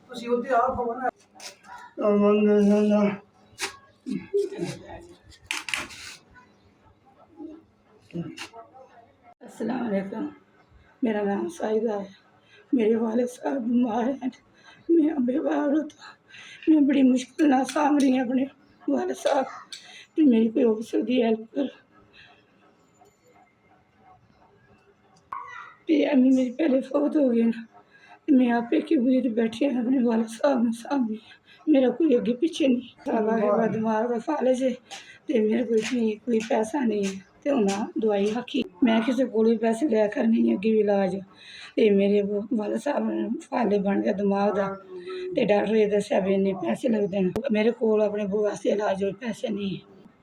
ਤੁਸੀਂ ਉੱਤੇ ਆਪ ਹੋ ਨਾ अस्सलाम वालेकुम। मेरा नाम साहिदा है। मेरे वालिद साहब बीमार हैं। मैं बेवार होता, मैं बड़ी मुश्किल ना साम रही हूँ अपने वालिद साहब। तो मेरी कोई हो सकती हेल्प कर। तो अम्मी मेरी पहले फौत हो गई ना, मैं आपे की बुरी तो बैठी हूँ अपने वालिद साहब ने सामने। मेरा कोई अगे पीछे नहीं। साला के बाद दिमाग का फालज है तो मेरे कोई पैसा नहीं है। तो हूँ दवाई आखी मैं किसी को पैसे लिया करनी अगे भी इलाज। तो मेरे वालिद साहब ने फाले बन गया दिमाग का। तो डॉक्टर ने दसिया भी इन्ने पैसे लगते हैं। मेरे को अपने बू वास्ते इलाज होए पैसे नहीं है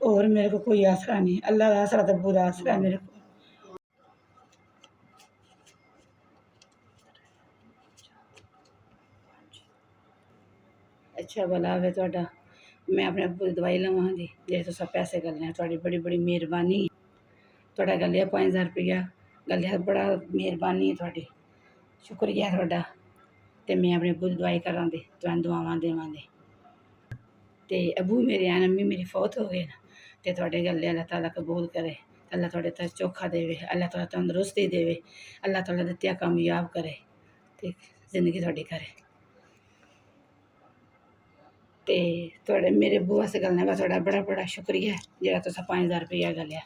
और मेरे को कोई आसरा नहीं। अल्लाह का आसरा तो बुरा आसरा है मेरे को। अच्छा भला वे तुहाडा। मैं अपने अब्बू की दवाई लवांगी जे तुस पैसे गल्ले तुहाडी बड़ी बड़ी मेहरबानी। तुहाडा गल्लेआ 5000 रुपया गल्लेआ बड़ा मेहरबानी है तुहाडी। शुक्रिया तुहाडा। ते मैं अपने अब्बू की दवाई करां दी तुहानू दुआवां देवां दी। ते अब्बू मेरे हैन अम्मी मेरी फौत हो गए न। ते तुहाडे गल्ले अल्लाह ताला कबूल करे। अल्लाह तुहाडे ते चोखा देवे। अल्लाह तुहाडा तंदरुस्ती देवे। अल्लाह तुहाडा दित्तेआ कामयाब करे ते जिंदगी तुहाडी करे। ते तुहाडे मेरे अब्बू वास्ते गल्लने दा तुहाडा बड़ा बड़ा शुक्रिया जेह्ड़ा तुसें 5000 रुपया गल्लेआ।